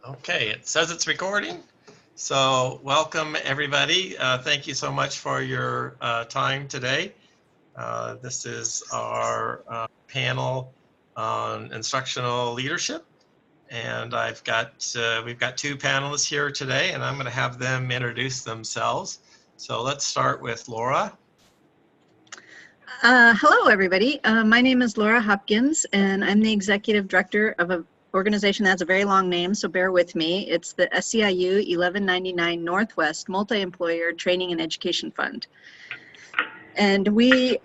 Okay, it says it's recording. So welcome everybody. Thank you so much for your time today. This is our panel on instructional leadership. And we've got two panelists here today, and I'm going to have them introduce themselves. So let's start with Laura. Hello, everybody. My name is Laura Hopkins, and I'm the executive director of an organization that has a very long name, so bear with me. It's the SEIU 1199 Northwest Multi-Employer Training and Education Fund. And we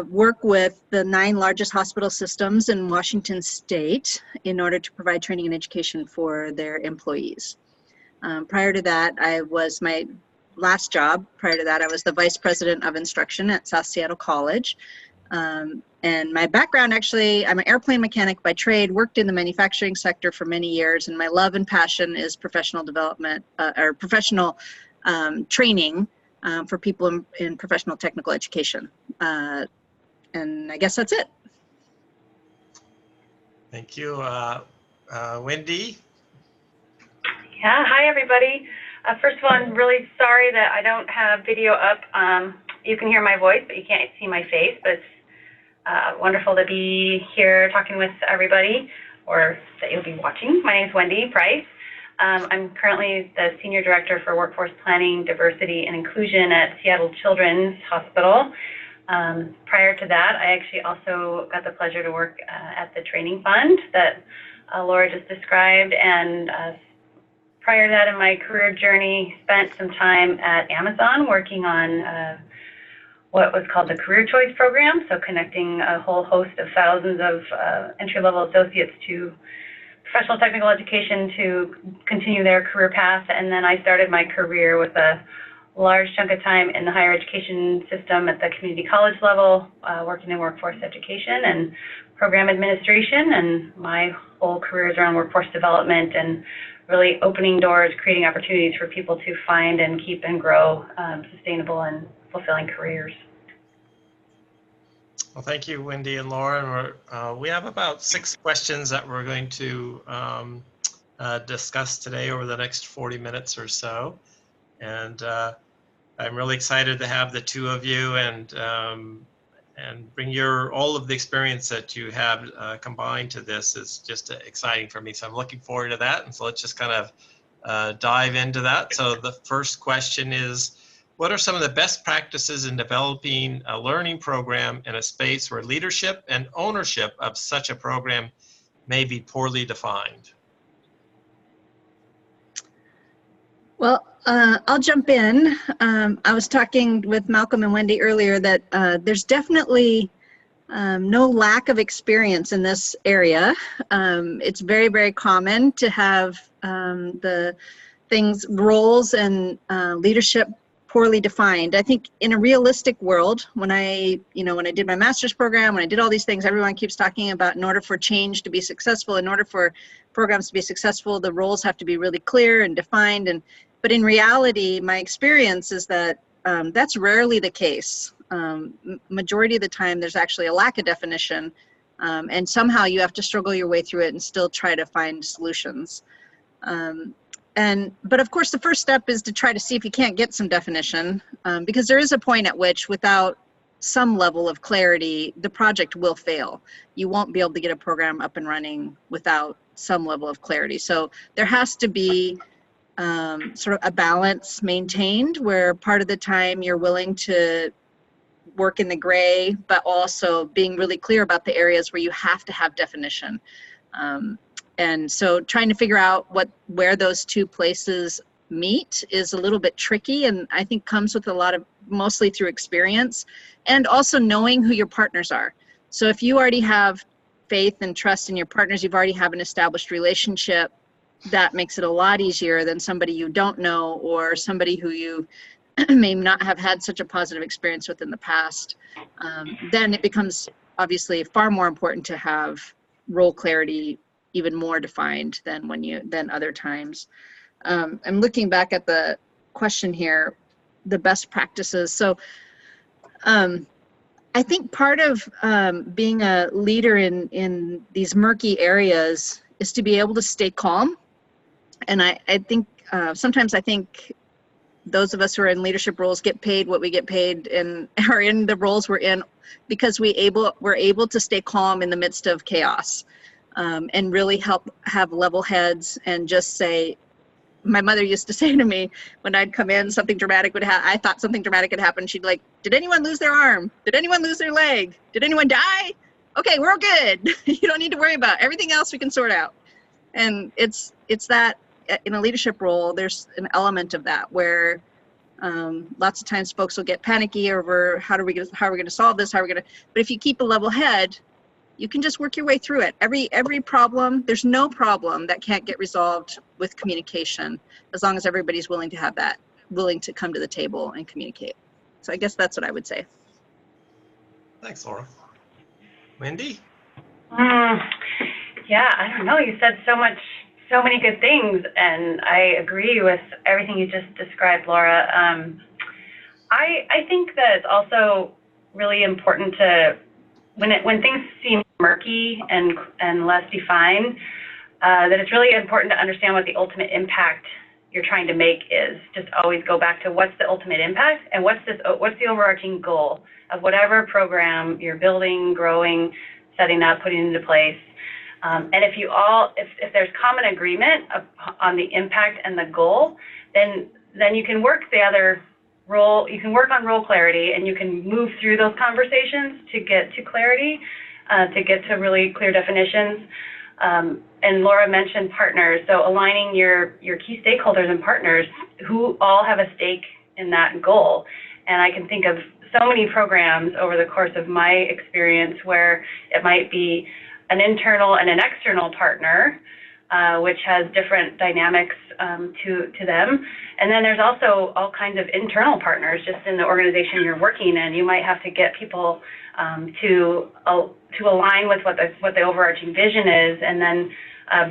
work with the 9 largest hospital systems in Washington State in order to provide training and education for their employees. Prior to that, my last job, prior to that, I was the vice president of instruction at South Seattle College. And my background, actually, I'm an airplane mechanic by trade, worked in the manufacturing sector for many years, and my love and passion is professional development or professional training for people in professional technical education. And I guess that's it. Thank you. Wendy? Yeah, hi everybody. First of all, I'm really sorry that I don't have video up. You can hear my voice, but you can't see my face, but it's wonderful to be here talking with everybody, or that you'll be watching. My name is Wendy Price. I'm currently the Senior Director for Workforce Planning, Diversity, and Inclusion at Seattle Children's Hospital. Prior to that, I actually also got the pleasure to work at the training fund that Laura just described, and prior to that in my career journey, spent some time at Amazon working on what was called the Career Choice Program, so connecting a whole host of thousands of entry-level associates to professional technical education to continue their career path. And then I started my career with a large chunk of time in the higher education system at the community college level, working in workforce education and program administration. And my whole career is around workforce development and really opening doors, creating opportunities for people to find and keep and grow sustainable and fulfilling careers. Well, thank you, Wendy and Laura. We have about 6 questions that we're going to discuss today over the next 40 minutes or so. And I'm really excited to have the two of you and bring all of the experience that you have combined to this. Is just exciting for me. So I'm looking forward to that. And so let's just kind of dive into that. So the first question is, what are some of the best practices in developing a learning program in a space where leadership and ownership of such a program may be poorly defined? Well, I'll jump in. I was talking with Malcolm and Wendy earlier that there's definitely no lack of experience in this area. It's very, very common to have the roles and leadership poorly defined. I think in a realistic world, when I did my master's program, when I did all these things, everyone keeps talking about in order for change to be successful, in order for programs to be successful, the roles have to be really clear and defined. But in reality, my experience is that that's rarely the case. Majority of the time, there's actually a lack of definition, and somehow you have to struggle your way through it and still try to find solutions. But of course, the first step is to try to see if you can't get some definition, because there is a point at which, without some level of clarity, the project will fail. You won't be able to get a program up and running without some level of clarity. So there has to be sort of a balance maintained, where part of the time you're willing to work in the gray, but also being really clear about the areas where you have to have definition. And so trying to figure out where those two places meet is a little bit tricky, and I think comes with mostly through experience, and also knowing who your partners are. So if you already have faith and trust in your partners, you've already have an established relationship, that makes it a lot easier than somebody you don't know, or somebody who you may not have had such a positive experience with in the past. Then it becomes obviously far more important to have role clarity even more defined than other times. I'm looking back at the question here, the best practices. So I think part of being a leader in these murky areas is to be able to stay calm And I think sometimes I think those of us who are in leadership roles get paid what we get paid and are in the roles we're in because we're able to stay calm in the midst of chaos, and really help have level heads and just say, my mother used to say to me when I'd come in, something dramatic would happen. I thought something dramatic had happened. She'd like, did anyone lose their arm? Did anyone lose their leg? Did anyone die? Okay, we're all good. You don't need to worry about everything else. We can sort out. And it's that in a leadership role, there's an element of that where lots of times folks will get panicky over how are we going to solve this? But if you keep a level head, you can just work your way through it. Every problem, there's no problem that can't get resolved with communication, as long as everybody's willing to come to the table and communicate. So I guess that's what I would say. Thanks, Laura. Wendy? Yeah, I don't know. You said so many good things, and I agree with everything you just described, Laura. I think that it's also really important to, when things seem murky and less defined, that it's really important to understand what the ultimate impact you're trying to make is. Just always go back to what's the ultimate impact and what's the overarching goal of whatever program you're building, growing, setting up, putting into place. And if there's common agreement on the impact and the goal, then you can work the other role. You can work on role clarity, and you can move through those conversations to get to clarity, to get to really clear definitions. And Laura mentioned partners, so aligning your key stakeholders and partners who all have a stake in that goal. And I can think of so many programs over the course of my experience where it might be an internal and an external partner, which has different dynamics to them. And then there's also all kinds of internal partners just in the organization you're working in. You might have to get people to align with what the overarching vision is, and then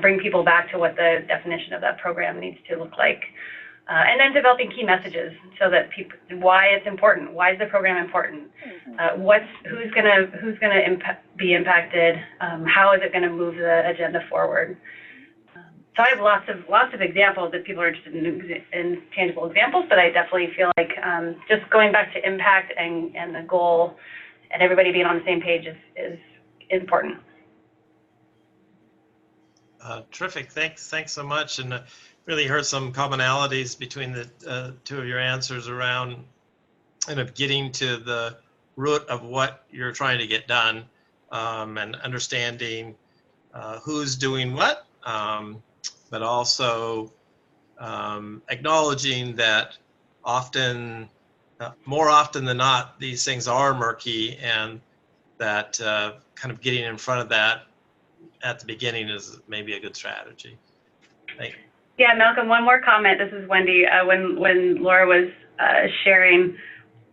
bring people back to what the definition of that program needs to look like. And then developing key messages so that people, why it's important, why is the program important, who's gonna be impacted, how is it gonna move the agenda forward. So I have lots of examples if people are interested in tangible examples, but I definitely feel like just going back to impact and the goal and everybody being on the same page is important. Terrific. Thanks so much. And really heard some commonalities between the two of your answers around kind of getting to the root of what you're trying to get done, and understanding who's doing what, but also acknowledging that more often than not, these things are murky, and that kind of getting in front of that at the beginning is maybe a good strategy. Thank you. Yeah, Malcolm, one more comment. This is Wendy. When Laura was sharing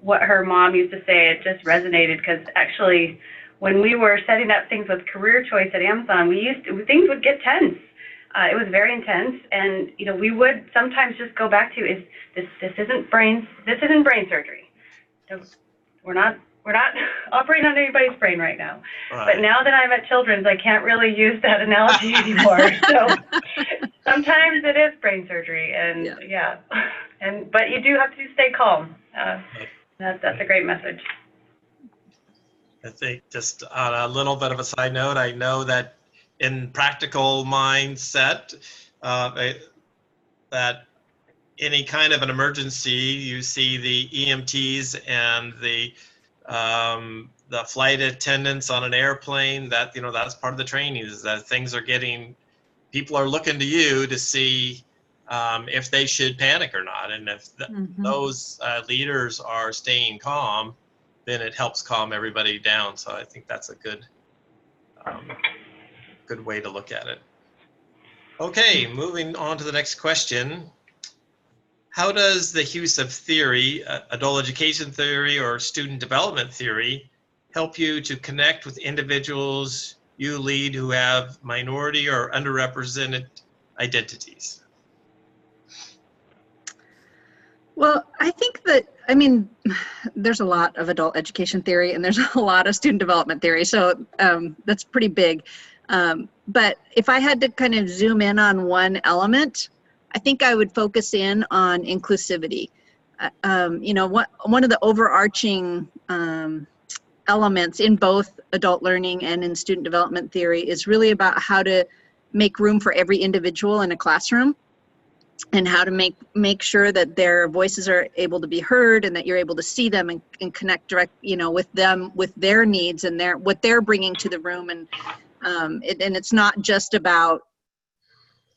what her mom used to say, it just resonated, because actually when we were setting up things with career choice at Amazon, things would get tense. It was very intense, and we would sometimes just go back to, this isn't brain surgery. So we're not operating on anybody's brain right now. Right. But now that I'm at Children's, I can't really use that analogy anymore. So sometimes it is brain surgery, and but you do have to stay calm. That's a great message. I think just on a little bit of a side note, I know that in practical mindset, that any kind of an emergency, you see the EMTs and the flight attendants on an airplane, that that's part of the training, is that people are looking to you to see if they should panic or not, and if those leaders are staying calm, then it helps calm everybody down. So I think that's a good way to look at it. Okay, moving on to the next question. How does the use of theory, adult education theory or student development theory, help you to connect with individuals you lead who have minority or underrepresented identities? Well, I think that, there's a lot of adult education theory and there's a lot of student development theory, so that's pretty big. But if I had to kind of zoom in on one element, I think I would focus in on inclusivity. You know, one of the overarching elements in both adult learning and in student development theory is really about how to make room for every individual in a classroom, and how to make sure that their voices are able to be heard, and that you're able to see them and connect direct, you know, with them, with their needs and what they're bringing to the room. And it's not just about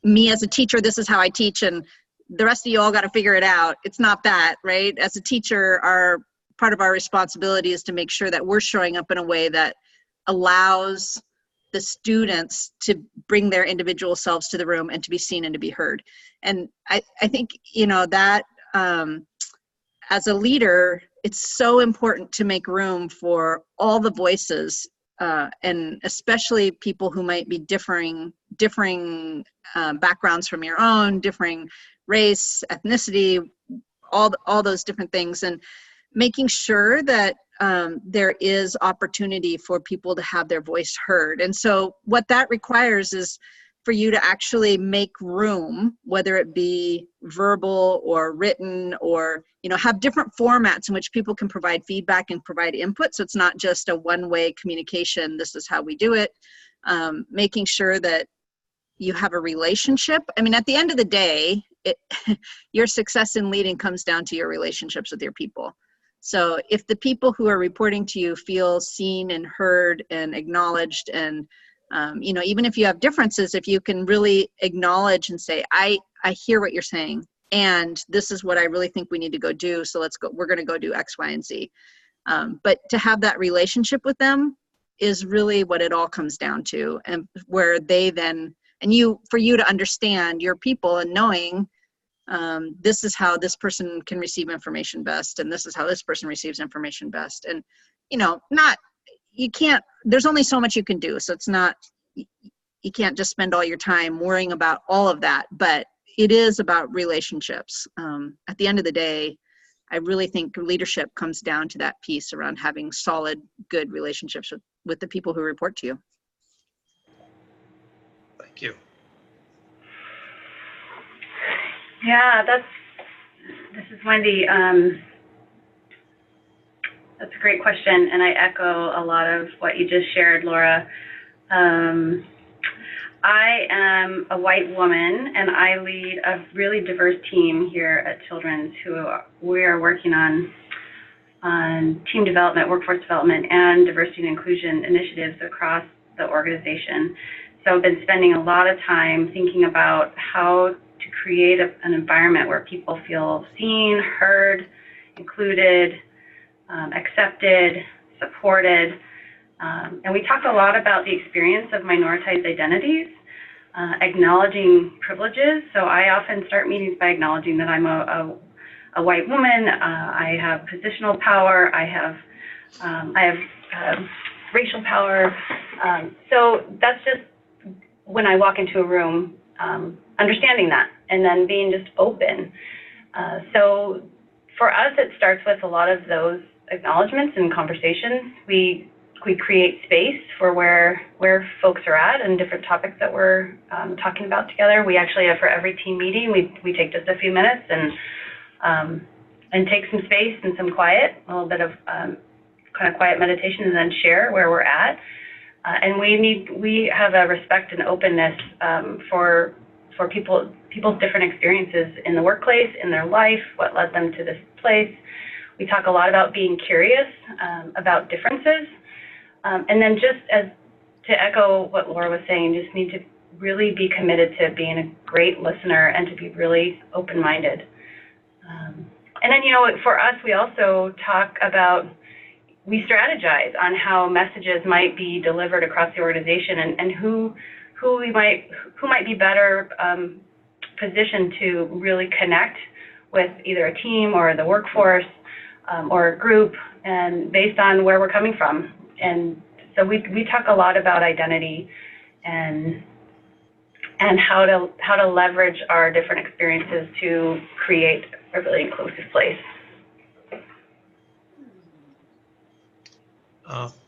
me as a teacher, this is how I teach, and the rest of you all got to figure it out. It's not that, right? As a teacher, part of our responsibility is to make sure that we're showing up in a way that allows the students to bring their individual selves to the room and to be seen and to be heard. And I think, you know, that as a leader, it's so important to make room for all the voices, and especially people who might be differing backgrounds from your own, differing race, ethnicity, all those different things, and making sure that there is opportunity for people to have their voice heard. And so what that requires is for you to actually make room, whether it be verbal or written, or, you know, have different formats in which people can provide feedback and provide input. So it's not just a one-way communication, this is how we do it. Making sure that you have a relationship. I mean, at the end of the day, your success in leading comes down to your relationships with your people. So if the people who are reporting to you feel seen and heard and acknowledged, and you know, even if you have differences, if you can really acknowledge and say, I hear what you're saying, and this is what I really think we need to go do, so we're going to go do X, Y, and Z. But to have that relationship with them is really what it all comes down to, and where they then, and for you to understand your people and knowing this is how this person can receive information best, and this is how this person receives information best. And, you know, there's only so much you can do. So it's not, you can't just spend all your time worrying about all of that, but it is about relationships. At the end of the day, I really think leadership comes down to that piece around having solid, good relationships with the people who report to you. Thank you. Yeah, this is Wendy. That's a great question, and I echo a lot of what you just shared, Laura. I am a white woman, and I lead a really diverse team here at Children's we are working on team development, workforce development, and diversity and inclusion initiatives across the organization. So I've been spending a lot of time thinking about how to create an environment where people feel seen, heard, included, accepted, supported. And we talk a lot about the experience of minoritized identities, acknowledging privileges. So I often start meetings by acknowledging that I'm a white woman. I have positional power. I have racial power. So that's just when I walk into a room, understanding that, and then being just open. So for us, it starts with a lot of those acknowledgments and conversations. We create space for where folks are at and different topics that we're talking about together. We actually have, for every team meeting, we take just a few minutes and take some space and some quiet, a little bit of kind of quiet meditation, and then share where we're at. And we have a respect and openness for people's different experiences in the workplace, in their life, what led them to this place. We talk a lot about being curious about differences. And then just to echo what Laura was saying, you just need to really be committed to being a great listener and to be really open-minded. And then, you know, for us, we also talk about, we strategize on how messages might be delivered across the organization, and who might be better positioned to really connect with either a team or the workforce or a group, and based on where we're coming from. And so we talk a lot about identity and how to leverage our different experiences to create a really inclusive place.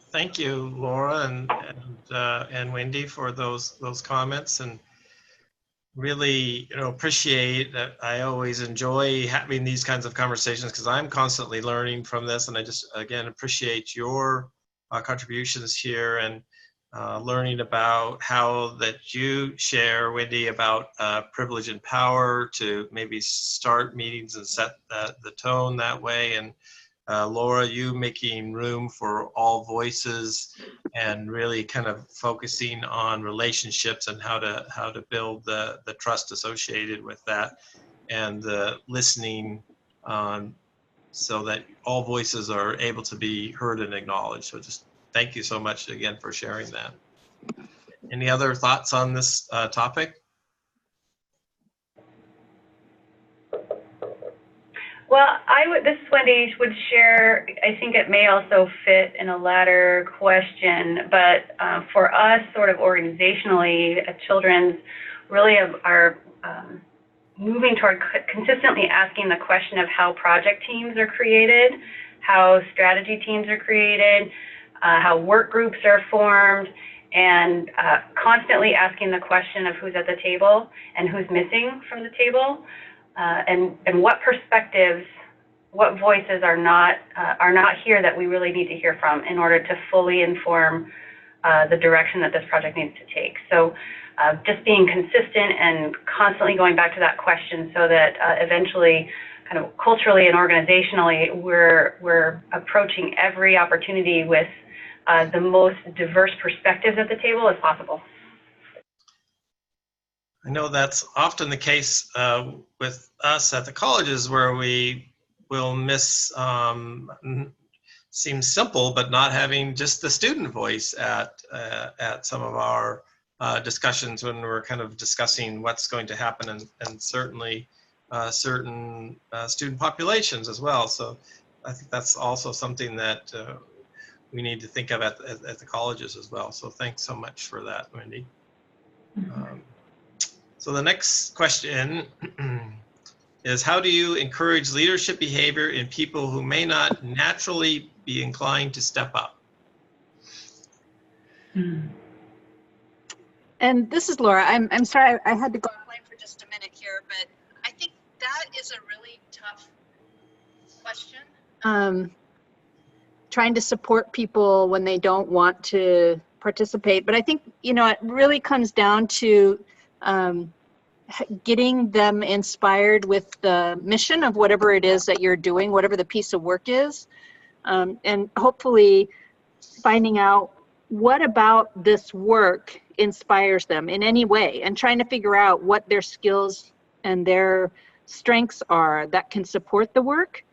Thank you, Laura and Wendy, for those comments. And really, appreciate that. I always enjoy having these kinds of conversations because I'm constantly learning from this, and I just, again, appreciate your contributions here and learning about how that you share, Wendy, about privilege and power to maybe start meetings and set the tone that way, and Laura, you making room for all voices and really kind of focusing on relationships and how to build the trust associated with that, and the listening so that all voices are able to be heard and acknowledged. So just thank you so much again for sharing that. Any other thoughts on this topic? Well, this is Wendy, would share, I think it may also fit in a latter question, but for us sort of organizationally at Children's, really are moving toward consistently asking the question of how project teams are created, how strategy teams are created, how work groups are formed, and constantly asking the question of who's at the table and who's missing from the table. And what perspectives, what voices are not here that we really need to hear from in order to fully inform the direction that this project needs to take. So just being consistent and constantly going back to that question so that eventually, kind of culturally and organizationally, we're approaching every opportunity with the most diverse perspectives at the table as possible. I know that's often the case with us at the colleges, where we will miss, seems simple, but not having just the student voice at some of our discussions when we're kind of discussing what's going to happen, and certainly certain student populations as well. So I think that's also something that we need to think of at the colleges as well. So thanks so much for that, Wendy. So the next question is, how do you encourage leadership behavior in people who may not naturally be inclined to step up? And this is Laura. I'm sorry, I had to go offline for just a minute here, but I think that is a really tough question. Trying to support people when they don't want to participate. But I think, it really comes down to getting them inspired with the mission of whatever it is that you're doing, whatever the piece of work is, and hopefully finding out what about this work inspires them in any way, and trying to figure out what their skills and their strengths are that can support the work.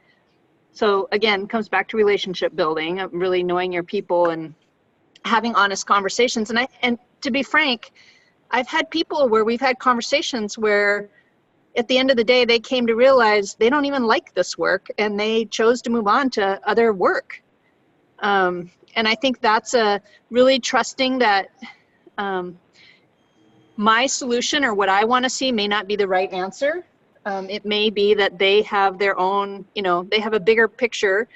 So again, comes back to relationship building, really knowing your people and having honest conversations. And to be frank, I've had people where we've had conversations where at the end of the day, they came to realize they don't even like this work and they chose to move on to other work. And I think that's a really trusting that my solution or what I want to see may not be the right answer. It may be that they have their own, they have a bigger picture,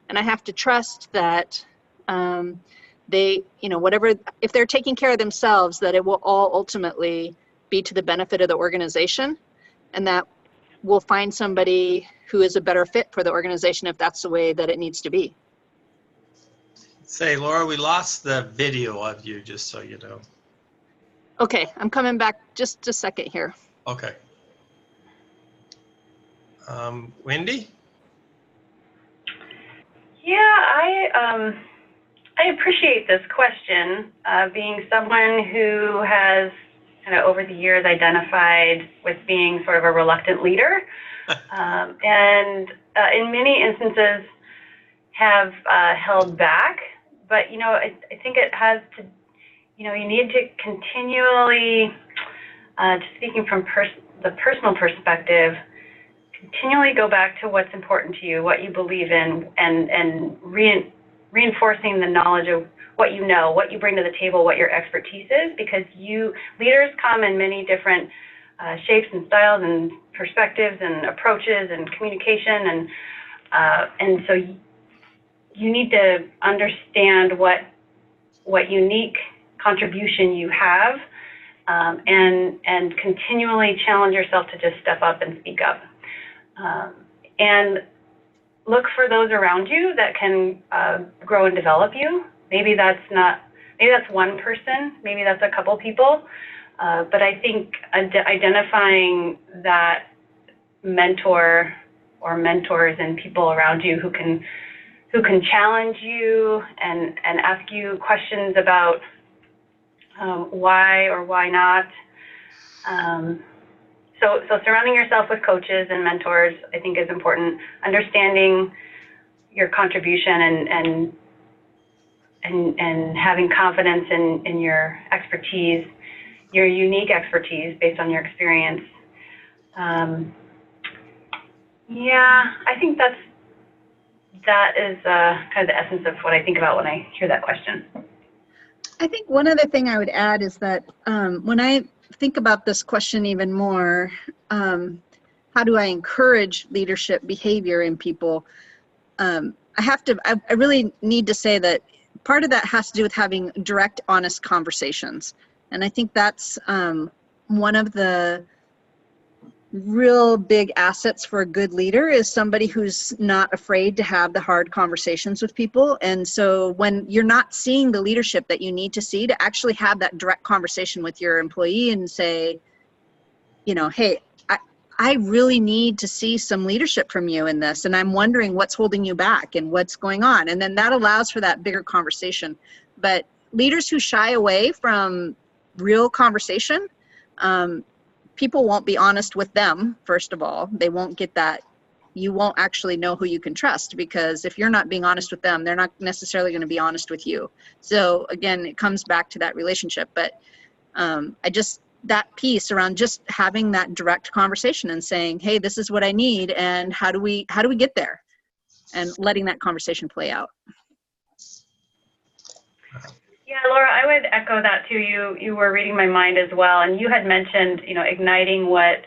and I have to trust that they, whatever, if they're taking care of themselves, that it will all ultimately be to the benefit of the organization, and that we'll find somebody who is a better fit for the organization if that's the way that it needs to be. Say, Laura, we lost the video of you, just so you know. Okay, I'm coming back just a second here. Okay. Wendy? Yeah, I appreciate this question. Being someone who has kind of over the years identified with being sort of a reluctant leader, and in many instances have held back. But I think it has to, you need to continually, just speaking from the personal perspective, continually go back to what's important to you, what you believe in, and reinforcing the knowledge of what you know, what you bring to the table, what your expertise is, because leaders come in many different shapes and styles and perspectives and approaches and communication, and so you need to understand what unique contribution you have, and continually challenge yourself to just step up and speak up. And look for those around you that can grow and develop you. Maybe that's one person, maybe that's a couple people, but I think identifying that mentor or mentors and people around you who can challenge you and ask you questions about why or why not. So surrounding yourself with coaches and mentors, I think, is important. Understanding your contribution and having confidence in your expertise, your unique expertise based on your experience. Yeah, I think that is kind of the essence of what I think about when I hear that question. I think one other thing I would add is that when I think about this question even more, how do I encourage leadership behavior in people? I really need to say that part of that has to do with having direct, honest conversations. And I think that's one of the real big assets for a good leader is somebody who's not afraid to have the hard conversations with people. And so when you're not seeing the leadership that you need to see, to actually have that direct conversation with your employee and say, you know, hey, I really need to see some leadership from you in this, and I'm wondering what's holding you back and what's going on. And then that allows for that bigger conversation. But leaders who shy away from real conversation, people won't be honest with them, first of all. They won't get that. You won't actually know who you can trust, because if you're not being honest with them, they're not necessarily going to be honest with you. So again, it comes back to that relationship. But that piece around just having that direct conversation and saying, hey, this is what I need, and how do we get there? And letting that conversation play out. Yeah, Laura, I would echo that too. You were reading my mind as well, and you had mentioned, you know, igniting what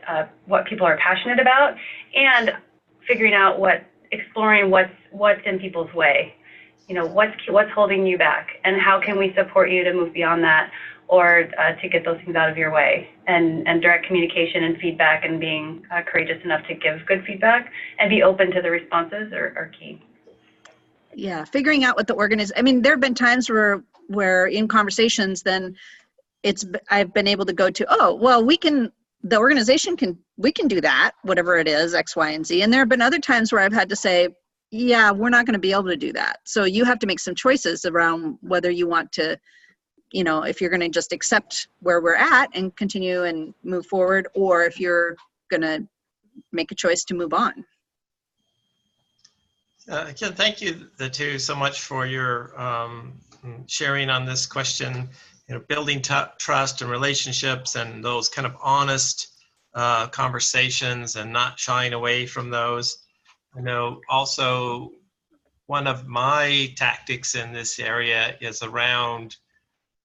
people are passionate about, and figuring out exploring what's in people's way. You know, what's holding you back, and how can we support you to move beyond that, or to get those things out of your way. And direct communication and feedback, and being courageous enough to give good feedback and be open to the responses are key. Yeah, figuring out what the organization. I mean, there have been times where in conversations, then I've been able to go to, oh, well, we can do that, whatever it is, X, Y, and Z. And there have been other times where I've had to say, yeah, we're not going to be able to do that. So you have to make some choices around whether you want to, you know, if you're going to just accept where we're at and continue and move forward, or if you're going to make a choice to move on. Again, thank you, the two, so much for your sharing on this question. You know, building trust and relationships, and those kind of honest conversations, and not shying away from those. I know also one of my tactics in this area is around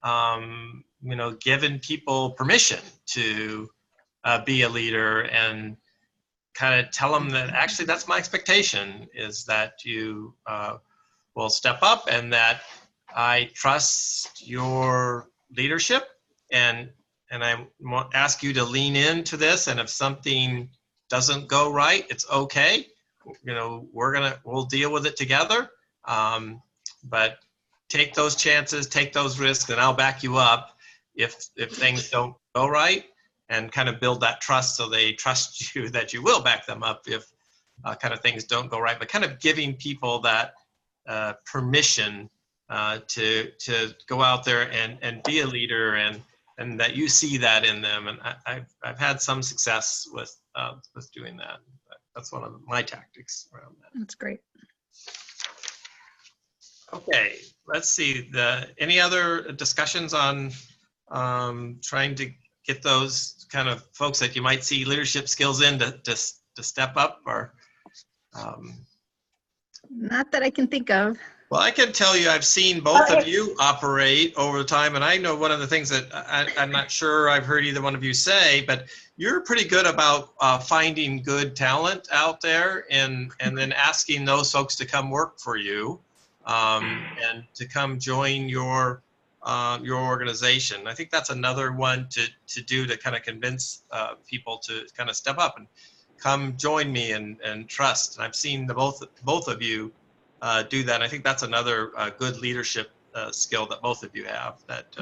you know, giving people permission to be a leader, and kind of tell them that actually that's my expectation, is that you will step up, and that I trust your leadership, and I ask you to lean into this, and if something doesn't go right, it's okay. You know, we'll deal with it together, but take those chances, take those risks, and I'll back you up if things don't go right, and kind of build that trust, so they trust you that you will back them up if kind of things don't go right. But kind of giving people that permission to go out there and be a leader, and that you see that in them. And I've had some success with doing that. That's one of my tactics around that. That's great. Okay, let's see. Any other discussions on trying to get those kind of folks that you might see leadership skills in to step up, or? Not that I can think of. Well, I can tell you, I've seen both of you operate over time, and I know one of the things that I'm not sure I've heard either one of you say, but you're pretty good about finding good talent out there, and then asking those folks to come work for you, and to come join your your organization. I think that's another one to do to kind of convince people to kind of step up and come join me and trust. And I've seen the both of you do that. And I think that's another good leadership skill that both of you have that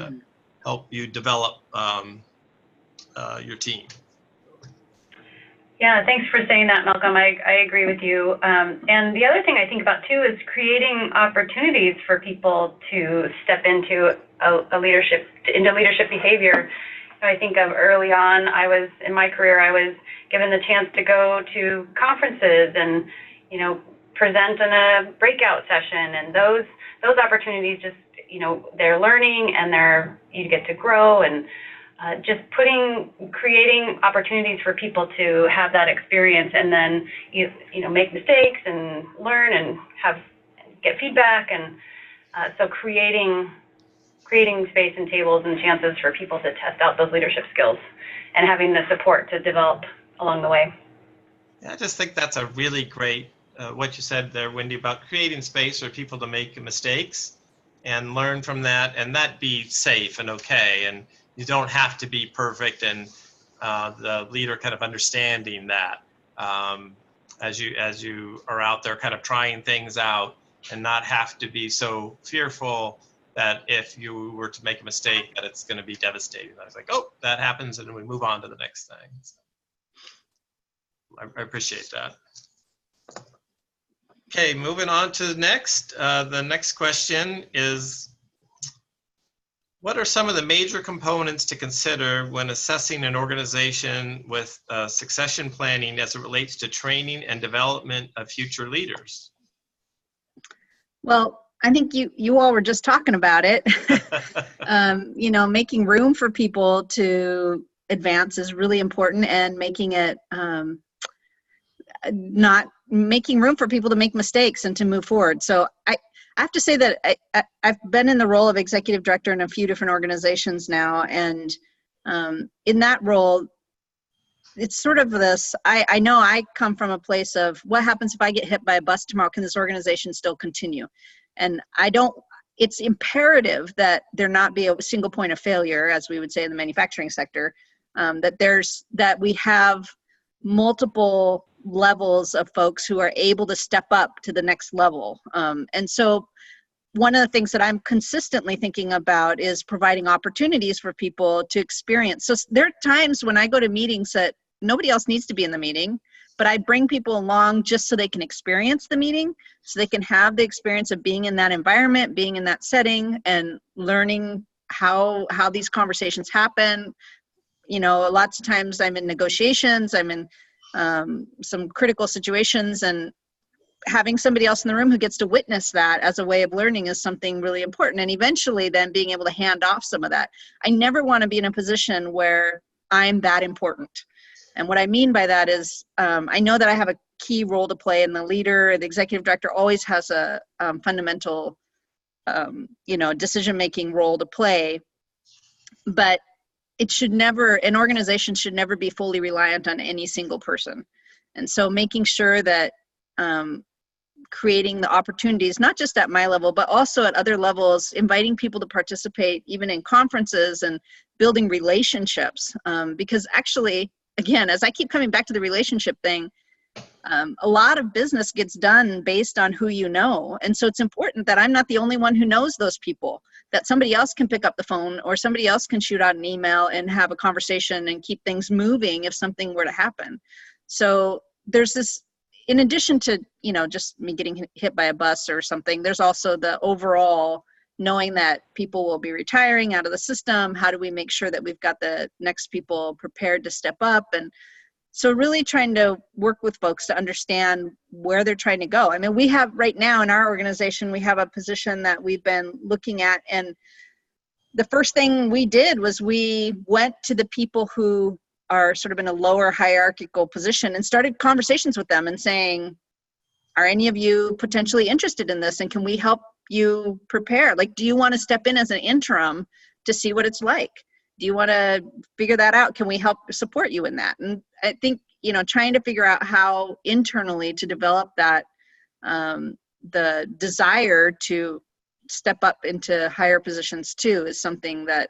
help you develop your team. Yeah, thanks for saying that, Malcolm. I agree with you. And the other thing I think about too is creating opportunities for people to step into leadership behavior. I think of early on, in my career, I was given the chance to go to conferences and, present in a breakout session, and those opportunities just, they're learning and you get to grow, and just creating opportunities for people to have that experience, and then make mistakes and learn and get feedback, and so creating space and tables and chances for people to test out those leadership skills, and having the support to develop along the way. Yeah, I just think that's a really great what you said there, Wendy, about creating space for people to make mistakes and learn from that, and that be safe and okay. And you don't have to be perfect, and the leader kind of understanding that as you are out there kind of trying things out, and not have to be so fearful that if you were to make a mistake that it's going to be devastating. I was like, oh, that happens, and we move on to the next thing. So I appreciate that. Okay, moving on to the next. The next question is, what are some of the major components to consider when assessing an organization with succession planning as it relates to training and development of future leaders? Well, I think you all were just talking about it. Making room for people to advance is really important, and making it not making room for people to make mistakes and to move forward. So I have to say that I've been in the role of executive director in a few different organizations now, and in that role, it's sort of this, I know I come from a place of, what happens if I get hit by a bus tomorrow? Can this organization still continue? And it's imperative that there not be a single point of failure, as we would say in the manufacturing sector, that we have multiple levels of folks who are able to step up to the next level. And so one of the things that I'm consistently thinking about is providing opportunities for people to experience. So there are times when I go to meetings that nobody else needs to be in the meeting, but I bring people along just so they can experience the meeting, so they can have the experience of being in that environment, being in that setting, and learning how these conversations happen. Lots of times I'm in negotiations, I'm in some critical situations, and having somebody else in the room who gets to witness that as a way of learning is something really important. And eventually then being able to hand off some of that. I never want to be in a position where I'm that important. And what I mean by that is I know that I have a key role to play, and the executive director always has a fundamental decision-making role to play, but an organization should never be fully reliant on any single person. And so making sure that creating the opportunities, not just at my level, but also at other levels, inviting people to participate even in conferences and building relationships. Because actually, again, as I keep coming back to the relationship thing, a lot of business gets done based on who you know. And so it's important that I'm not the only one who knows those people, that somebody else can pick up the phone, or somebody else can shoot out an email and have a conversation and keep things moving if something were to happen. So there's this, in addition to, just me getting hit by a bus or something, there's also the overall knowing that people will be retiring out of the system. How do we make sure that we've got the next people prepared to step up? And so really trying to work with folks to understand where they're trying to go. I mean, we have right now in our organization, we have a position that we've been looking at. And the first thing we did was we went to the people who are sort of in a lower hierarchical position and started conversations with them and saying, are any of you potentially interested in this? And can we help you prepare? Like, do you want to step in as an interim to see what it's like? Do you want to figure that out? Can we help support you in that? And I think, trying to figure out how internally to develop that, the desire to step up into higher positions too is something that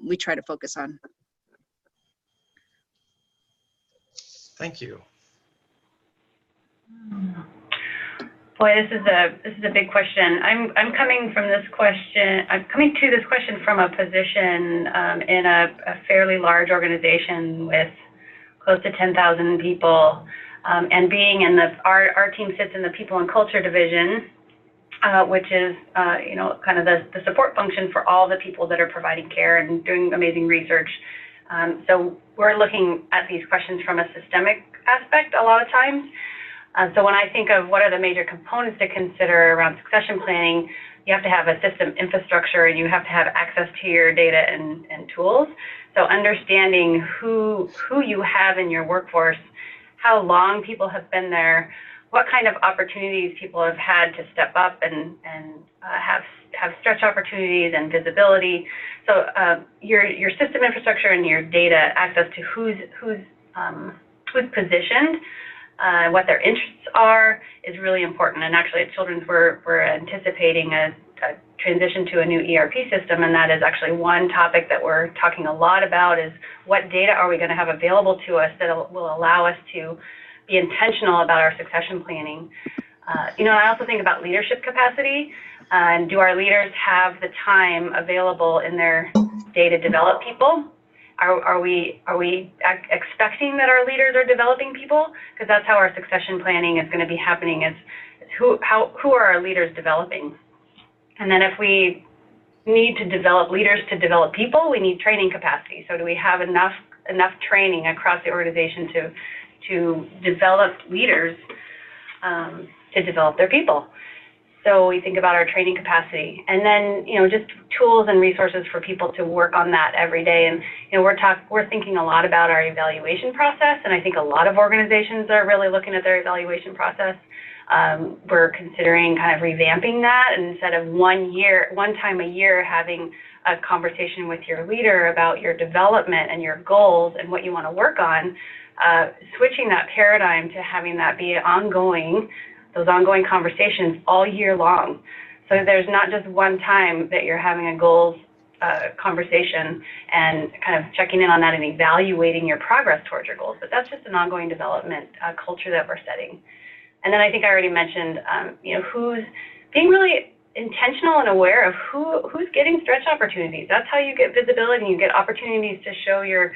we try to focus on. Thank you. Boy, this is a big question. I'm coming from this question. I'm coming to this question from a position in a fairly large organization with close to 10,000 people, and being in our team sits in the People and Culture division, which is kind of the support function for all the people that are providing care and doing amazing research. So we're looking at these questions from a systemic aspect a lot of times. So when I think of what are the major components to consider around succession planning, you have to have a system infrastructure and you have to have access to your data and tools. So understanding who you have in your workforce, how long people have been there, what kind of opportunities people have had to step up and have stretch opportunities and visibility. So your system infrastructure and your data access to who's positioned, what their interests are is really important. And actually at Children's, we're anticipating a transition to a new ERP system, and that is actually one topic that we're talking a lot about is what data are we going to have available to us that will allow us to be intentional about our succession planning. I also think about leadership capacity, and do our leaders have the time available in their day to develop people? Are we expecting that our leaders are developing people? Because that's how our succession planning is going to be happening. Is who are our leaders developing? And then if we need to develop leaders to develop people, we need training capacity. So do we have enough training across the organization to develop leaders to develop their people? So we think about our training capacity, and then just tools and resources for people to work on that every day. And we're thinking a lot about our evaluation process, and I think a lot of organizations are really looking at their evaluation process. We're considering kind of revamping that, and instead of one time a year having a conversation with your leader about your development and your goals and what you want to work on, switching that paradigm to having that be those ongoing conversations all year long. So there's not just one time that you're having a goals conversation and kind of checking in on that and evaluating your progress towards your goals, but that's just an ongoing development culture that we're setting. And then I think I already mentioned, who's being really intentional and aware of who's getting stretch opportunities. That's how you get visibility and you get opportunities to show your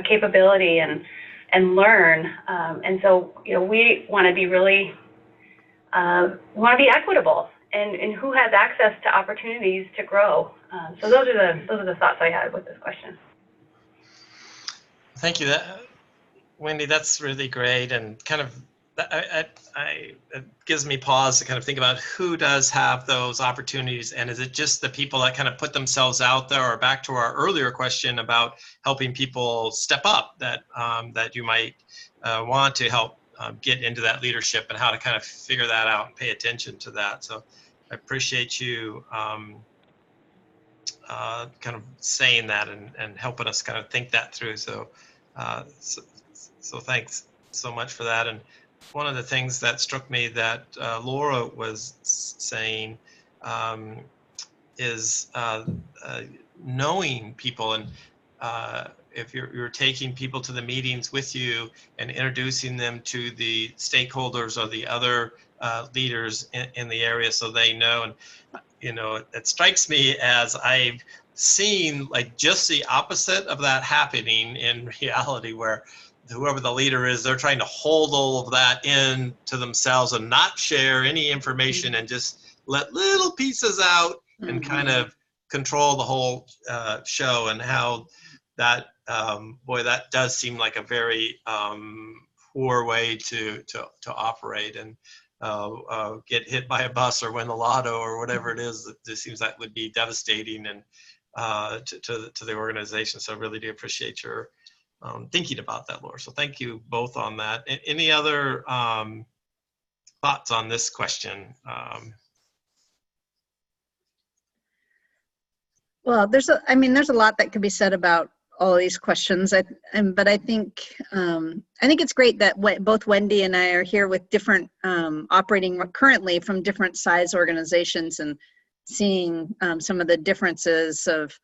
capability and learn. And so, we want to be really, equitable in who has access to opportunities to grow. So those are the thoughts I had with this question. Thank you, Wendy. That's really great, and kind of it gives me pause to kind of think about who does have those opportunities, and is it just the people that kind of put themselves out there, or back to our earlier question about helping people step up that you might want to help get into that leadership, and how to kind of figure that out and pay attention to that. So I appreciate you kind of saying that and helping us kind of think that through. So thanks so much for that. And one of the things that struck me that Laura was saying is knowing people, and if you're taking people to the meetings with you and introducing them to the stakeholders or the other leaders in the area, so they know. And it strikes me as I've seen like just the opposite of that happening in reality, where whoever the leader is, they're trying to hold all of that in to themselves and not share any information, and just let little pieces out and kind of control the whole show. And how that, boy, that does seem like a very poor way to operate, and get hit by a bus or win the lotto or whatever it is. It seems that would be devastating and to the organization. So I really do appreciate your thinking about that, Laura. So thank you both on that. Any other thoughts on this question? Well, there's a lot that could be said about all of these questions, but I think it's great that both Wendy and I are here with different operating currently from different size organizations, and seeing some of the differences of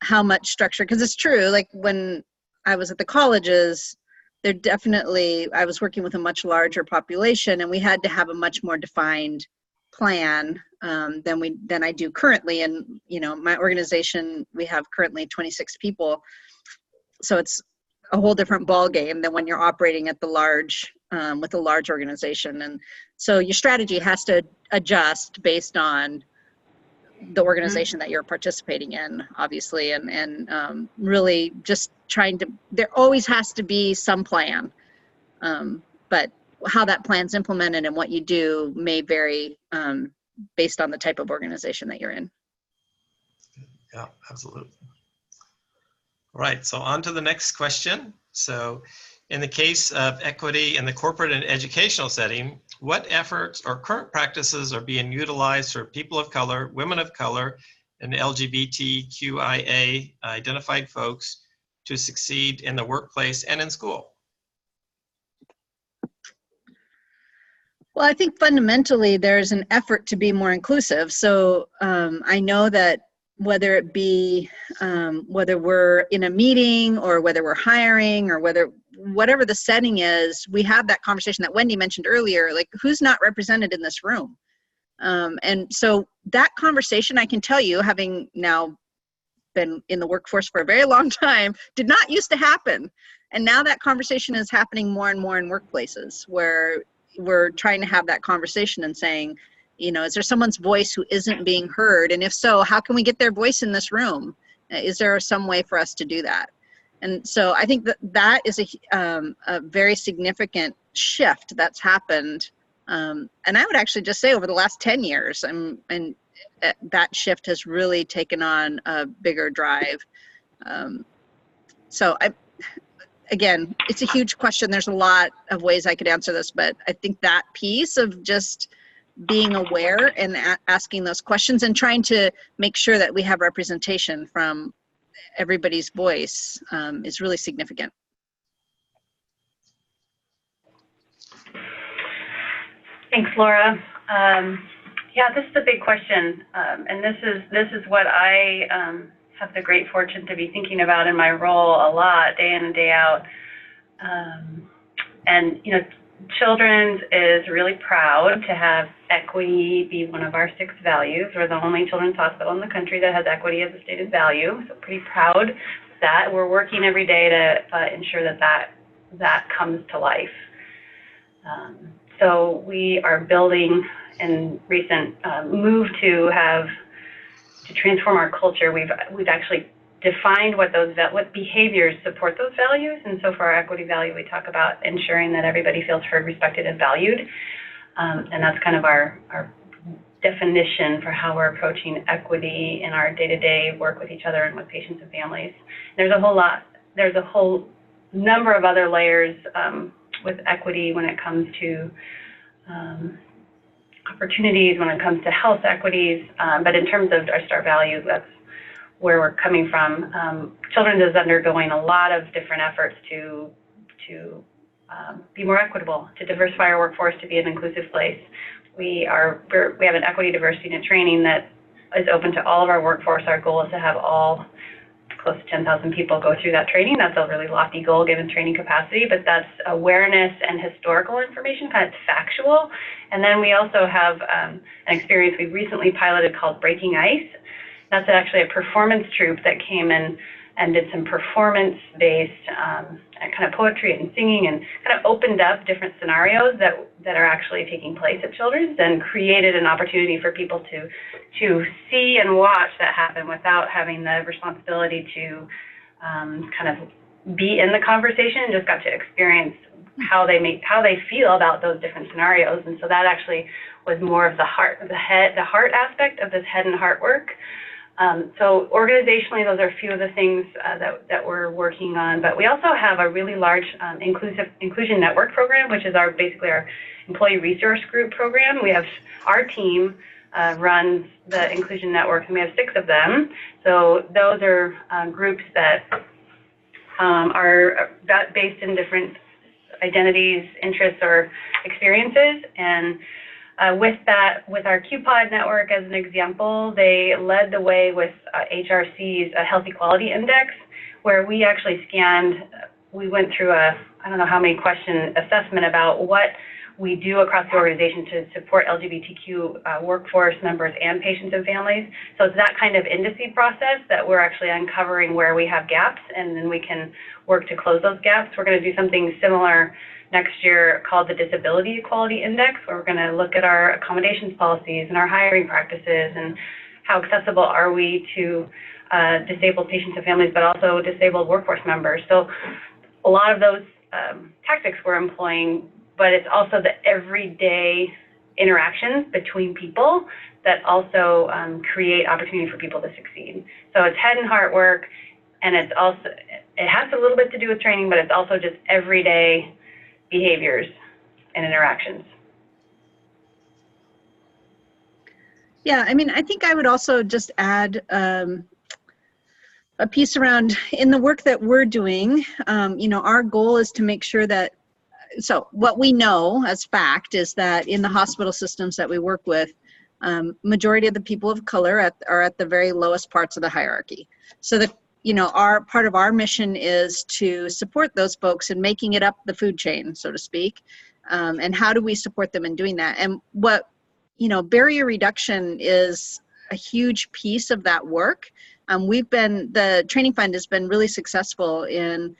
how much structure, because it's true, like when I was at the colleges, there definitely, I was working with a much larger population, and we had to have a much more defined plan than I do currently. And, you know, my organization, we have currently 26 people. So it's a whole different ball game than when you're operating at the large, with a large organization. And so your strategy has to adjust based on the organization that you're participating in, obviously, and really just trying to, there always has to be some plan, but how that plan's implemented and what you do may vary based on the type of organization that you're in. Yeah, absolutely. All right, so on to the next question. So in the case of equity in the corporate and educational setting, what efforts or current practices are being utilized for people of color, women of color, and LGBTQIA identified folks to succeed in the workplace and in school? Well, I think fundamentally there's an effort to be more inclusive. So I know that whether it be whether we're in a meeting or whether we're hiring or whatever the setting is, we have that conversation that Wendy mentioned earlier, like who's not represented in this room. And so that conversation, I can tell you, having now been in the workforce for a very long time, did not used to happen. And now that conversation is happening more and more in workplaces where we're trying to have that conversation and saying, you know, is there someone's voice who isn't being heard? And if so, how can we get their voice in this room? Is there some way for us to do that? And so I think that is a very significant shift that's happened. And I would actually just say over the last 10 years, and that shift has really taken on a bigger drive. So again, it's a huge question. There's a lot of ways I could answer this, but I think that piece of just being aware and asking those questions and trying to make sure that we have representation from everybody's voice is really significant. Thanks, Laura. Yeah, this is a big question, and this is what I have the great fortune to be thinking about in my role a lot, day in and day out. And you know, Children's is really proud to have equity be one of our 6 values. We're the only children's hospital in the country that has equity as a stated value, so pretty proud of that. We're working every day to ensure that comes to life. So we are building in recent move to transform our culture. We've actually defined what behaviors support those values. And so for our equity value, we talk about ensuring that everybody feels heard, respected, and valued. And that's kind of our definition for how we're approaching equity in our day-to-day work with each other and with patients and families. There's a whole number of other layers with equity when it comes to opportunities, when it comes to health equities, but in terms of our STAR values, that's where we're coming from. Children's is undergoing a lot of different efforts to be more equitable, to diversify our workforce, to be an inclusive place. We have an equity, diversity, and training that is open to all of our workforce. Our goal is to have all close to 10,000 people go through that training. That's a really lofty goal given training capacity, but that's awareness and historical information, kind of factual. And then we also have an experience we recently piloted called Breaking Ice. That's actually a performance troupe that came in and did some performance-based kind of poetry and singing, and kind of opened up different scenarios that are actually taking place at Children's, and created an opportunity for people to see and watch that happen without having the responsibility to kind of be in the conversation, and just got to experience how they feel about those different scenarios. And so that actually was more of the heart aspect of this head and heart work. So organizationally, those are a few of the things that we're working on. But we also have a really large inclusion network program, which is basically our employee resource group program. We have our team runs the inclusion network, and we have 6 of them. So those are groups that are based in different identities, interests, or experiences, and With that, with our QPOD network as an example, they led the way with HRC's Healthy Quality Index, where we actually we went through I don't know how many question assessment about what we do across the organization to support LGBTQ workforce members and patients and families. So it's that kind of indice process that we're actually uncovering where we have gaps, and then we can work to close those gaps. We're going to do something similar next year called the Disability Equality Index, where we're going to look at our accommodations policies and our hiring practices and how accessible are we to disabled patients and families, but also disabled workforce members. So a lot of those tactics we're employing, but it's also the everyday interactions between people that also create opportunity for people to succeed. So it's head and heart work, and it has a little bit to do with training, but it's also just everyday behaviors and interactions. Yeah, I mean, I think I would also just add a piece around in the work that we're doing. You know, our goal is to make sure that, so what we know as fact is that in the hospital systems that we work with, majority of the people of color are at the very lowest parts of the hierarchy. So that, you know, part of our mission is to support those folks in making it up the food chain, so to speak. And how do we support them in doing that? And what, you know, barrier reduction is a huge piece of that work. The Training Fund has been really successful in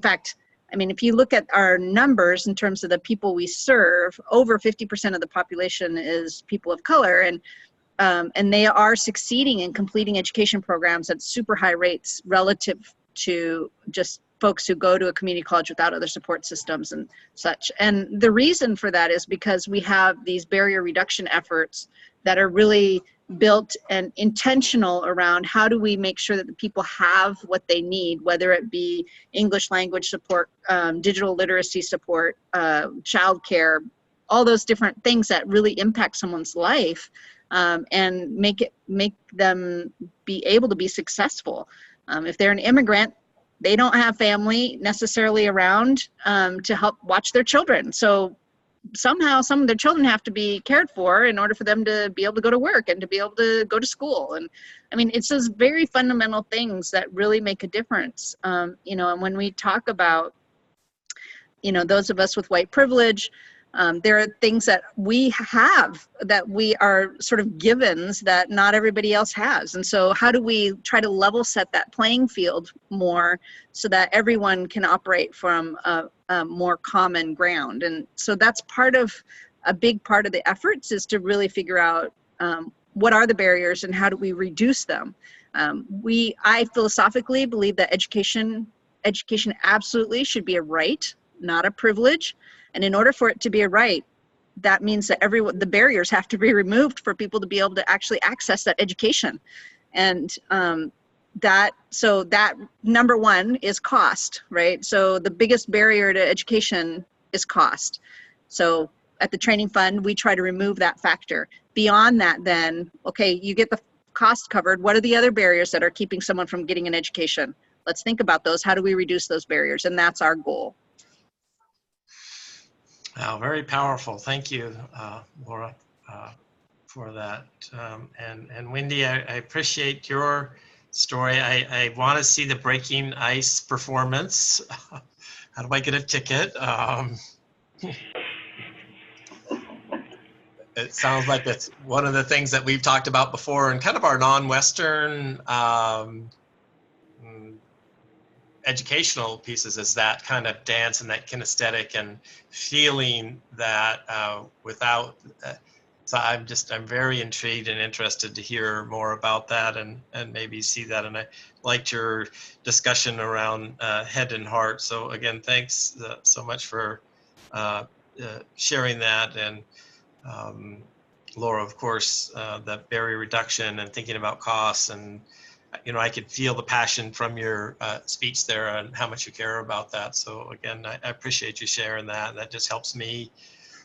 fact, I mean, if you look at our numbers in terms of the people we serve, over 50% of the population is people of color, and they are succeeding in completing education programs at super high rates relative to just folks who go to a community college without other support systems and such. And the reason for that is because we have these barrier reduction efforts that are really built and intentional around how do we make sure that the people have what they need, whether it be English language support, digital literacy support, childcare, all those different things that really impact someone's life, and make them be able to be successful. If they're an immigrant, they don't have family necessarily around to help watch their children. So somehow some of their children have to be cared for in order for them to be able to go to work and to be able to go to school. And I mean, it's those very fundamental things that really make a difference. You know, and when we talk about, you know, those of us with white privilege, there are things that we have that we are sort of givens that not everybody else has. And so how do we try to level set that playing field more so that everyone can operate from a more common ground? And so that's a big part of the efforts, is to really figure out what are the barriers and how do we reduce them. I philosophically believe that education absolutely should be a right, not a privilege. And in order for it to be a right, that means that the barriers have to be removed for people to be able to actually access that education. And that number one is cost, right? So the biggest barrier to education is cost. So at the Training Fund, we try to remove that factor. Beyond that, then, okay, you get the cost covered. What are the other barriers that are keeping someone from getting an education? Let's think about those. How do we reduce those barriers? And that's our goal. Wow, very powerful. Thank you, Laura, for that. And Wendy, I appreciate your story. I want to see the breaking ice performance. How do I get a ticket? It sounds like that's one of the things that we've talked about before in kind of our non-Western educational pieces, is that kind of dance and that kinesthetic and feeling that without, so I'm very intrigued and interested to hear more about that and maybe see that. And I liked your discussion around head and heart. So again, thanks so much for sharing that. And Laura, of course, that barrier reduction and thinking about costs, and you know, I could feel the passion from your speech there and how much you care about that. So again, I appreciate you sharing that. That just helps me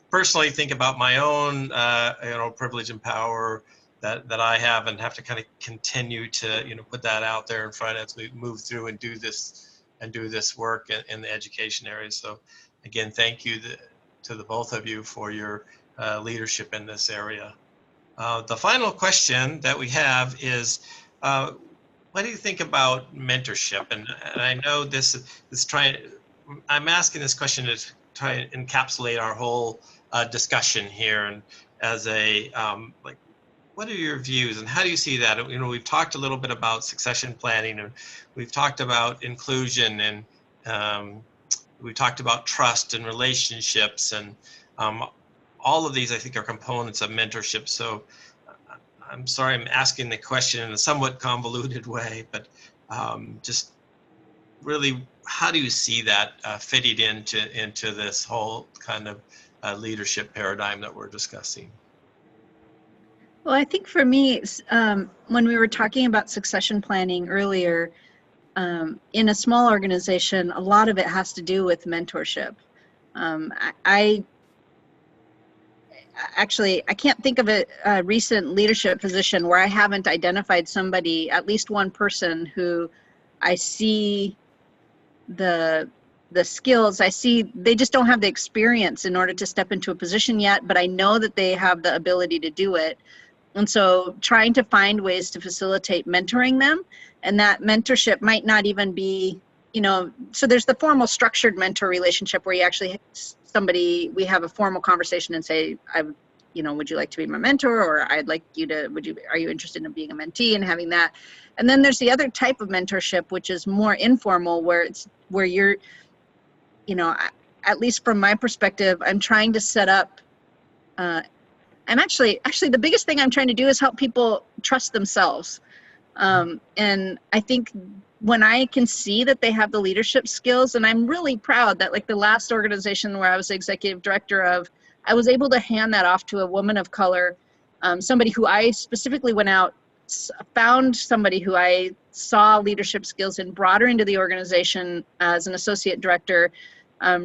personally think about my own, you know, privilege and power that I have, and have to kind of continue to, you know, put that out there in front as we move through and do this work in the education area. So again, thank you to the both of you for your leadership in this area. The final question that we have is, what do you think about mentorship? And I know this is I'm asking this question to try and encapsulate our whole discussion here, and as a like, what are your views and how do you see that? You know, we've talked a little bit about succession planning, and we've talked about inclusion, and we talked about trust and relationships, and all of these I think are components of mentorship. So I'm sorry I'm asking the question in a somewhat convoluted way, but just really, how do you see that fitting into this whole kind of leadership paradigm that we're discussing? Well, I think for me, when we were talking about succession planning earlier, in a small organization, a lot of it has to do with mentorship. I can't think of a recent leadership position where I haven't identified somebody, at least one person, who I see the skills. I see they just don't have the experience in order to step into a position yet, but I know that they have the ability to do it. And so trying to find ways to facilitate mentoring them, and that mentorship might not even be, you know, so there's the formal structured mentor relationship where you actually, we have a formal conversation and say, would you like to be my mentor? Or I'd like you to, are you interested in being a mentee, and having that. And then there's the other type of mentorship, which is more informal, where you're, at least from my perspective, I'm trying to set up, and actually the biggest thing I'm trying to do is help people trust themselves. And I think when I can see that they have the leadership skills, and I'm really proud that, like, the last organization where I was executive director of, I was able to hand that off to a woman of color, somebody who I specifically went out, found somebody who I saw leadership skills in, brought her into the organization as an associate director,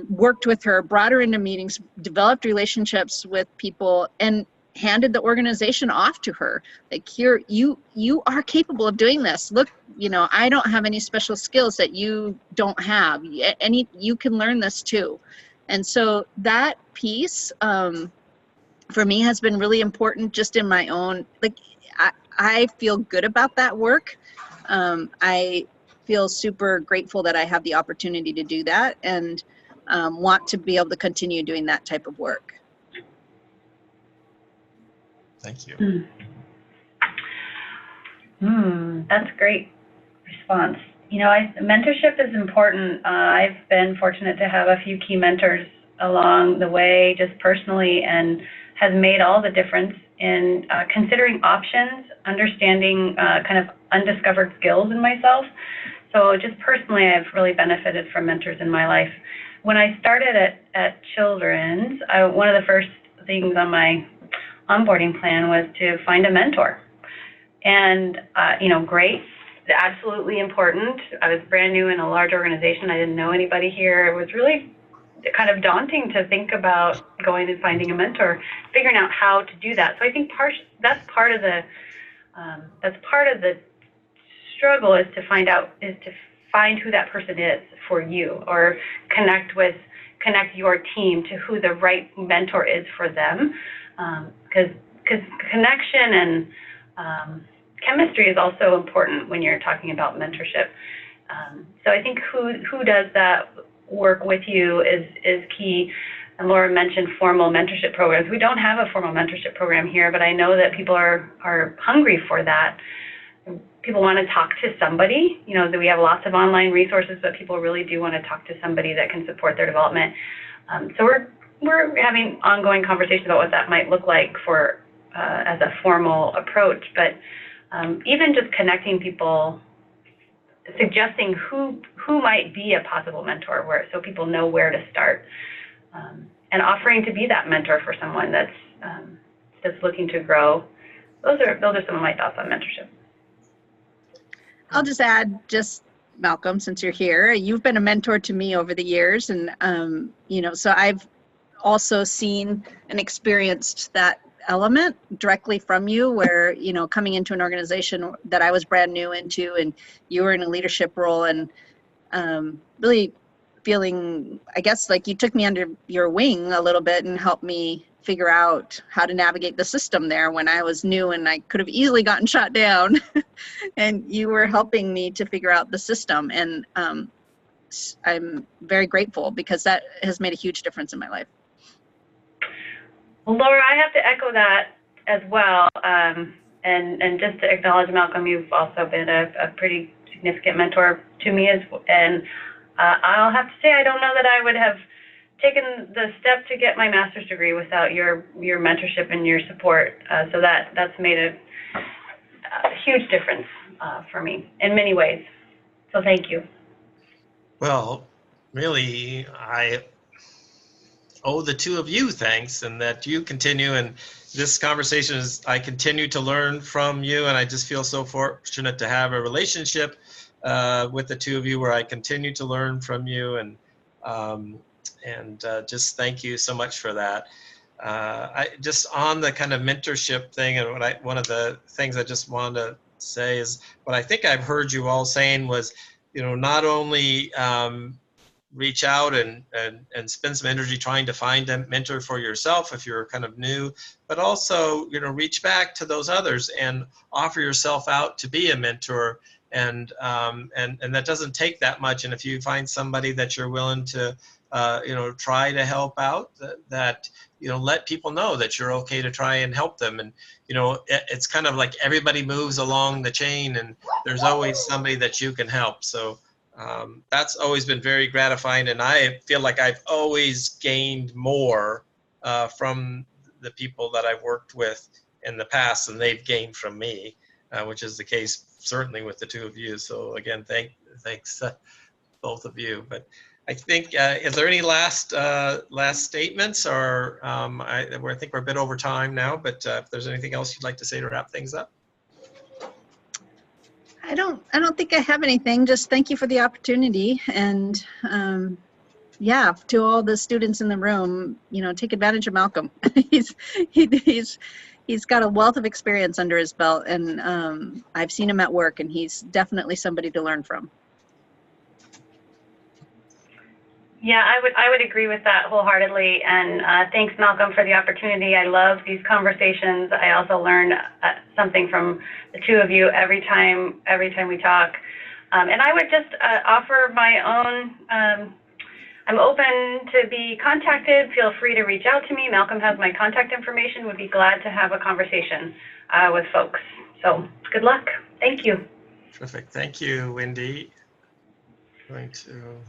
worked with her, brought her into meetings, developed relationships with people, and handed the organization off to her. Like, here, you are capable of doing this. Look, I don't have any special skills that you don't have. You can learn this too. And so that piece, for me, has been really important just in my own, I feel good about that work. I feel super grateful that I have the opportunity to do that, and want to be able to continue doing that type of work. Thank you. That's a great response. Mentorship is important. I've been fortunate to have a few key mentors along the way, just personally, and has made all the difference in considering options, understanding kind of undiscovered skills in myself. So just personally, I've really benefited from mentors in my life. When I started at Children's, one of the first things on my onboarding plan was to find a mentor. And, great, absolutely important. I was brand new in a large organization. I didn't know anybody here. It was really kind of daunting to think about going and finding a mentor, figuring out how to do that. So I think that's part of the struggle, is to find who that person is for you, or connect your team to who the right mentor is for them. Because connection and chemistry is also important when you're talking about mentorship. So I think who does that work with you is key. And Laura mentioned formal mentorship programs. We don't have a formal mentorship program here, but I know that people are hungry for that. People want to talk to somebody. That we have lots of online resources, but people really do want to talk to somebody that can support their development. So we're having ongoing conversations about what that might look like for as a formal approach. But even just connecting people, suggesting who might be a possible mentor, so people know where to start, and offering to be that mentor for someone that's looking to grow. Those are some of my thoughts on mentorship. I'll just add, Malcolm, since you're here, you've been a mentor to me over the years, and so I've also seen and experienced that element directly from you, where coming into an organization that I was brand new into, and you were in a leadership role, and really feeling, I guess, like you took me under your wing a little bit and helped me figure out how to navigate the system there when I was new and I could have easily gotten shot down. And you were helping me to figure out the system. And I'm very grateful because that has made a huge difference in my life. Well, Laura, I have to echo that as well. And just to acknowledge, Malcolm, you've also been a pretty significant mentor to me. And I'll have to say, I don't know that I would have taken the step to get my master's degree without your mentorship and your support. So that's made a huge difference for me in many ways. So thank you. Well, really, I owe the two of you thanks, and that you continue. And this conversation is, I continue to learn from you, and I just feel so fortunate to have a relationship with the two of you where I continue to learn from you. And just thank you so much for that. I just on the kind of mentorship thing, and one of the things I just wanted to say is what I think I've heard you all saying was, not only reach out and spend some energy trying to find a mentor for yourself if you're kind of new, but also, reach back to those others and offer yourself out to be a mentor. And that doesn't take that much. And if you find somebody that you're willing to, try to help out, that let people know that you're okay to try and help them. And, it's kind of like everybody moves along the chain, and there's always somebody that you can help. So that's always been very gratifying. And I feel like I've always gained more from the people that I've worked with in the past than they've gained from me, which is the case certainly with the two of you. So again, thanks both of you. But I think, is there any last statements, or I think we're a bit over time now, but if there's anything else you'd like to say to wrap things up? I don't think I have anything. Just thank you for the opportunity. And yeah, to all the students in the room, take advantage of Malcolm. He's got a wealth of experience under his belt, and I've seen him at work, and he's definitely somebody to learn from. Yeah, I would agree with that wholeheartedly. And thanks, Malcolm, for the opportunity. I love these conversations. I also learn something from the two of you every time we talk. And I would just offer my own. I'm open to be contacted. Feel free to reach out to me. Malcolm has my contact information. Would be glad to have a conversation with folks. So good luck. Thank you. Terrific. Thank you, Wendy. Going to